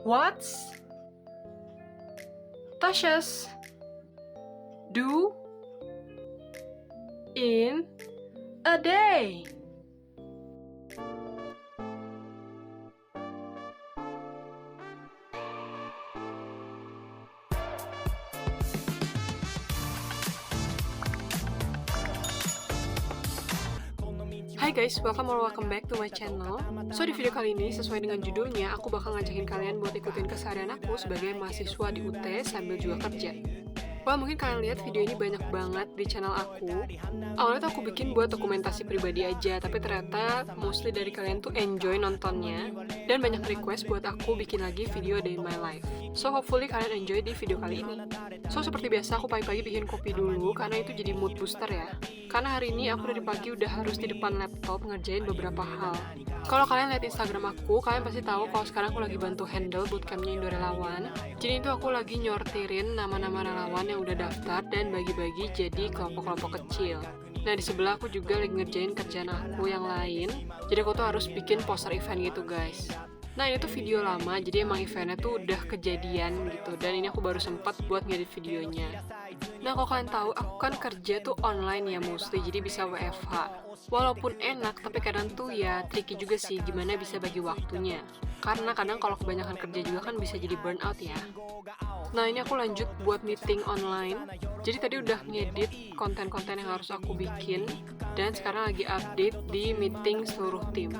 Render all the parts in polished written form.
What's Tasha's do in a day? Hai guys, welcome back to my channel. So di video kali ini, sesuai dengan judulnya, aku bakal ngajakin kalian buat ikutin keseharian aku sebagai mahasiswa di UT sambil juga kerja. Wah, mungkin kalian lihat video ini banyak banget di channel aku. Awalnya tuh aku bikin buat dokumentasi pribadi aja, tapi ternyata mostly dari kalian tuh enjoy nontonnya, dan banyak request buat aku bikin lagi video day in my life. So hopefully kalian enjoy di video kali ini. So seperti biasa aku pagi-pagi bikin kopi dulu, karena itu jadi mood booster ya. Karena hari ini aku dari pagi udah harus di depan laptop ngerjain beberapa hal. Kalau kalian lihat Instagram aku, kalian pasti tahu kalau sekarang aku lagi bantu handle bootcampnya Indo Relawan. Jadi itu aku lagi nyortirin nama-nama relawan yang udah daftar dan bagi-bagi jadi kelompok-kelompok kecil. Nah, di sebelah aku juga lagi ngerjain kerjaan aku yang lain. Jadi aku tuh harus bikin poster event gitu, guys. Nah, ini tuh video lama, jadi emang eventnya tuh udah kejadian gitu. Dan ini aku baru sempat buat ngedit videonya. Nah, kalau kalian tahu, aku kan kerja tuh online ya mostly, jadi bisa WFH. Walaupun enak, tapi kadang tuh ya tricky juga sih gimana bisa bagi waktunya. Karena kadang kalau kebanyakan kerja juga kan bisa jadi burnout ya. Nah, ini aku lanjut buat meeting online. Jadi tadi udah ngedit konten-konten yang harus aku bikin. Dan sekarang lagi update di meeting seluruh tim.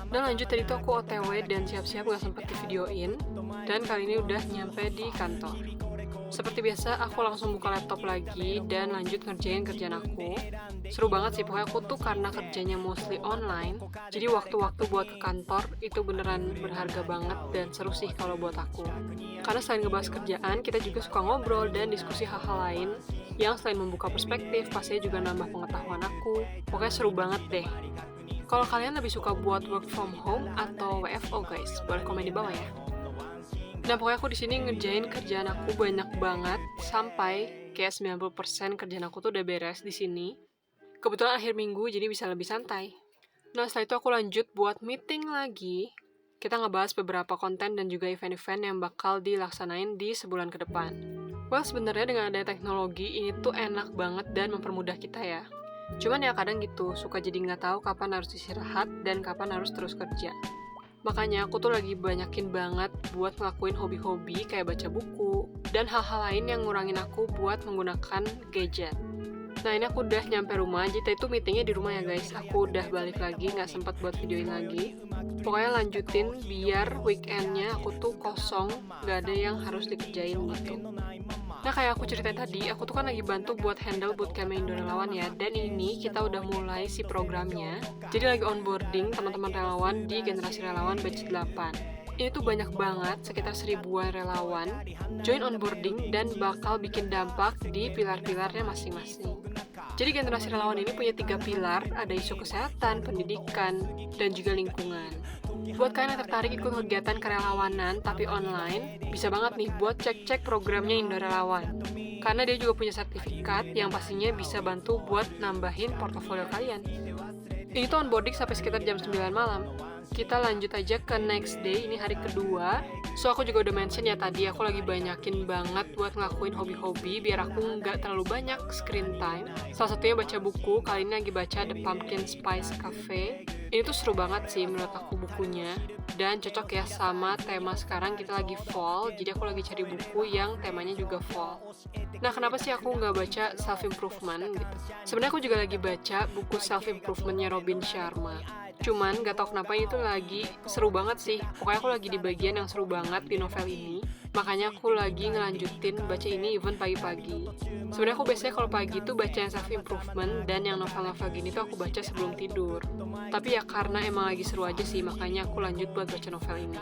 Dan lanjut tadi tuh aku OTW dan siap-siap gak sempet di videoin. Dan kali ini udah nyampe di kantor. Seperti biasa, aku langsung buka laptop lagi dan lanjut ngerjain kerjaan aku. Seru banget sih, pokoknya aku tuh karena kerjanya mostly online, jadi waktu-waktu buat ke kantor itu beneran berharga banget dan seru sih kalau buat aku. Karena selain ngebahas kerjaan, kita juga suka ngobrol dan diskusi hal-hal lain yang selain membuka perspektif, pastinya juga nambah pengetahuan aku. Pokoknya seru banget deh. Kalau kalian lebih suka buat work from home atau WFO guys, boleh komen di bawah ya. Nah, pokoknya aku di sini ngerjain kerjaan aku banyak banget sampai kayak 90% kerjaan aku tuh udah beres di sini. Kebetulan akhir minggu jadi bisa lebih santai. Nah, setelah itu aku lanjut buat meeting lagi. Kita ngebahas beberapa konten dan juga event-event yang bakal dilaksanain di sebulan ke depan. Well, sebenarnya dengan adanya teknologi ini tuh enak banget dan mempermudah kita ya. Cuman ya kadang gitu, suka jadi nggak tahu kapan harus istirahat dan kapan harus terus kerja. Makanya aku tuh lagi banyakin banget buat ngelakuin hobi-hobi kayak baca buku dan hal-hal lain yang ngurangin aku buat menggunakan gadget. Nah, ini aku udah nyampe rumah, jadi itu meetingnya di rumah ya guys. Aku udah balik lagi, nggak sempat buat videoin lagi. Pokoknya lanjutin biar weekendnya aku tuh kosong, nggak ada yang harus dikerjain gitu. Nah, kayak aku ceritain tadi, aku tuh kan lagi bantu buat handle bootcamp Indo Relawan ya. Dan ini kita udah mulai si programnya. Jadi lagi onboarding teman-teman relawan di generasi relawan batch 8. Ini tuh banyak banget, sekitar 1000-an relawan join onboarding dan bakal bikin dampak di pilar-pilarnya masing-masing. Jadi generasi relawan ini punya 3 pilar, ada isu kesehatan, pendidikan, dan juga lingkungan. Buat kalian yang tertarik ikut kegiatan kerelawanan tapi online, bisa banget nih buat cek-cek programnya Indo Relawan. Karena dia juga punya sertifikat yang pastinya bisa bantu buat nambahin portofolio kalian. Ini tuh onboarding sampai sekitar jam 9 malam. Kita lanjut aja ke next day, ini hari kedua. So aku juga udah mention ya tadi, aku lagi banyakin banget buat ngelakuin hobi-hobi biar aku nggak terlalu banyak screen time. Salah satunya baca buku, kali ini lagi baca The Pumpkin Spice Cafe. Ini tuh seru banget sih menurut aku bukunya. Dan cocok ya sama tema sekarang, kita lagi fall, jadi aku lagi cari buku yang temanya juga fall. Nah, kenapa sih aku nggak baca self-improvement gitu? Sebenarnya aku juga lagi baca buku self-improvementnya Robin Sharma. Cuman gak tau kenapa itu lagi seru banget sih. Pokoknya aku lagi di bagian yang seru banget di novel ini. Makanya aku lagi ngelanjutin baca ini even pagi-pagi. Sebenarnya aku biasanya kalau pagi tuh baca yang self-improvement dan yang novel-novel gini tuh aku baca sebelum tidur. Tapi ya karena emang lagi seru aja sih, makanya aku lanjut buat baca novel ini.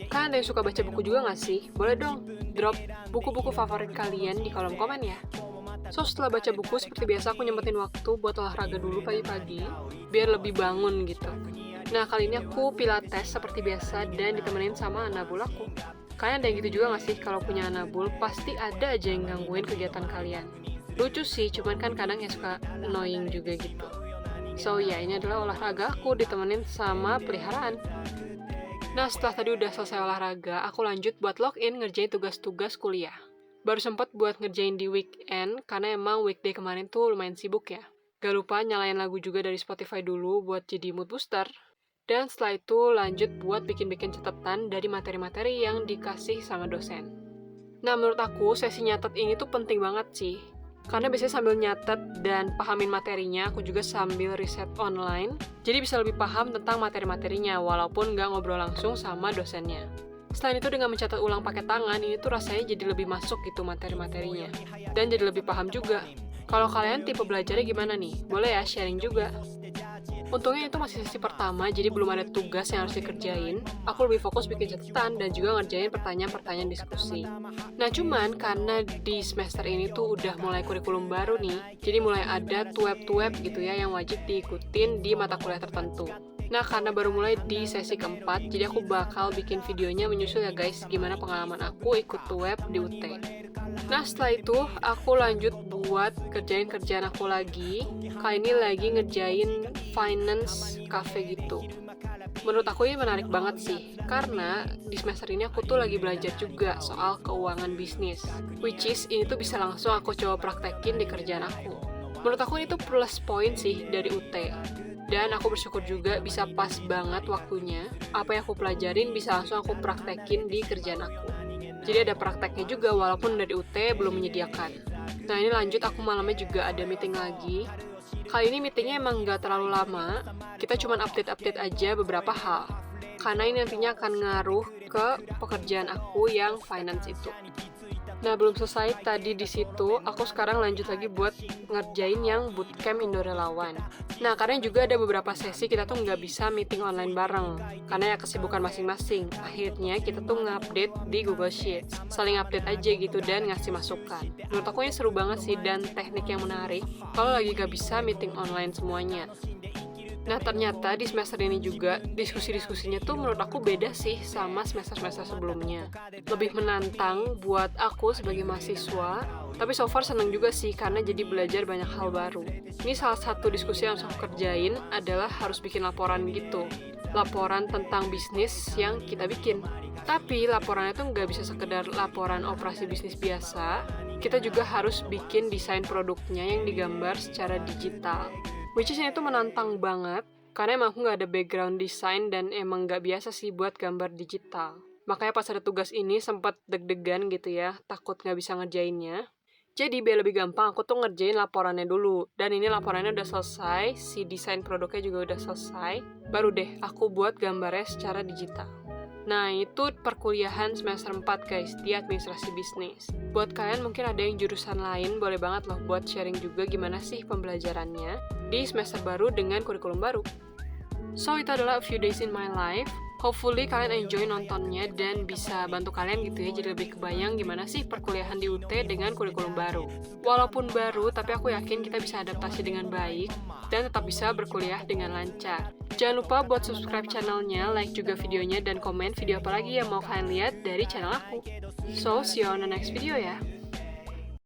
Kalian ada yang suka baca buku juga gak sih? Boleh dong drop buku-buku favorit kalian di kolom komen ya. So, setelah baca buku, seperti biasa aku nyempetin waktu buat olahraga dulu pagi-pagi, biar lebih bangun gitu. Nah, kali ini aku pilates seperti biasa dan ditemenin sama anabul aku. Kalian ada yang gitu juga gak sih? Kalau punya anabul, pasti ada aja yang gangguin kegiatan kalian. Lucu sih, cuman kan kadang ya suka annoying juga gitu. So, ya ini adalah olahraga aku ditemenin sama peliharaan. Nah, setelah tadi udah selesai olahraga, aku lanjut buat login ngerjain tugas-tugas kuliah. Baru sempat buat ngerjain di weekend, karena emang weekday kemarin tuh lumayan sibuk ya. Gak lupa nyalain lagu juga dari Spotify dulu buat jadi mood booster. Dan setelah itu lanjut buat bikin-bikin catatan dari materi-materi yang dikasih sama dosen. Nah, menurut aku sesi nyatet ini tuh penting banget sih. Karena biasanya sambil nyatet dan pahamin materinya, aku juga sambil riset online. Jadi bisa lebih paham tentang materi-materinya, walaupun nggak ngobrol langsung sama dosennya. Selain itu, dengan mencatat ulang pakai tangan, ini tuh rasanya jadi lebih masuk gitu materi-materinya. Dan jadi lebih paham juga. Kalau kalian tipe belajarnya gimana nih? Boleh ya sharing juga. Untungnya itu masih sesi pertama, jadi belum ada tugas yang harus dikerjain. Aku lebih fokus bikin catatan dan juga ngerjain pertanyaan-pertanyaan diskusi. Nah, cuman karena di semester ini tuh udah mulai kurikulum baru nih, jadi mulai ada tueb-tueb gitu ya yang wajib diikutin di mata kuliah tertentu. Nah, karena baru mulai di sesi keempat, jadi aku bakal bikin videonya menyusul ya guys, gimana pengalaman aku ikut tueb di UT. Nah, setelah itu aku lanjut buat kerjain kerjaan aku lagi. Kali ini lagi ngerjain finance cafe gitu. Menurut aku ini menarik banget sih, karena di semester ini aku tuh lagi belajar juga soal keuangan bisnis. Which is, ini tuh bisa langsung aku coba praktekin di kerjaan aku. Menurut aku ini tuh plus point sih dari UT. Dan aku bersyukur juga bisa pas banget waktunya. Apa yang aku pelajarin bisa langsung aku praktekin di kerjaan aku. Jadi ada prakteknya juga walaupun dari UT belum menyediakan. Nah, ini lanjut, aku malamnya juga ada meeting lagi. Kali ini meetingnya emang nggak terlalu lama. Kita cuma update-update aja beberapa hal. Karena ini nantinya akan ngaruh ke pekerjaan aku yang finance itu. Nah, belum selesai tadi di situ, aku sekarang lanjut lagi buat ngerjain yang bootcamp Indo Relawan. Nah, karena juga ada beberapa sesi kita tuh nggak bisa meeting online bareng, karena ya kesibukan masing-masing. Akhirnya kita tuh nge-update di Google Sheets, saling update aja gitu dan ngasih masukan. Menurut aku ini seru banget sih dan teknik yang menarik kalau lagi nggak bisa meeting online semuanya. Nah, ternyata di semester ini juga diskusi-diskusinya tuh menurut aku beda sih sama semester-semester sebelumnya. Lebih menantang buat aku sebagai mahasiswa, tapi so far seneng juga sih karena jadi belajar banyak hal baru. Ini salah satu diskusi yang harus aku kerjain adalah harus bikin laporan gitu. Laporan tentang bisnis yang kita bikin. Tapi laporannya tuh nggak bisa sekedar laporan operasi bisnis biasa, kita juga harus bikin desain produknya yang digambar secara digital. Which is ini tuh menantang banget, karena emang aku nggak ada background desain dan emang nggak biasa sih buat gambar digital. Makanya pas ada tugas ini sempat deg-degan gitu ya, takut nggak bisa ngerjainnya. Jadi biar lebih gampang, aku tuh ngerjain laporannya dulu. Dan ini laporannya udah selesai, si desain produknya juga udah selesai. Baru deh aku buat gambarnya secara digital. Nah, itu perkuliahan semester 4 guys, di administrasi bisnis. Buat kalian mungkin ada yang jurusan lain, boleh banget loh buat sharing juga gimana sih pembelajarannya di semester baru dengan kurikulum baru. So, itu adalah a few days in my life. Hopefully kalian enjoy nontonnya dan bisa bantu kalian gitu ya, jadi lebih kebayang gimana sih perkuliahan di UT dengan kurikulum baru. Walaupun baru, tapi aku yakin kita bisa adaptasi dengan baik dan tetap bisa berkuliah dengan lancar. Jangan lupa buat subscribe channelnya, like juga videonya, dan komen video apa lagi yang mau kalian lihat dari channel aku. So, see you on the next video ya.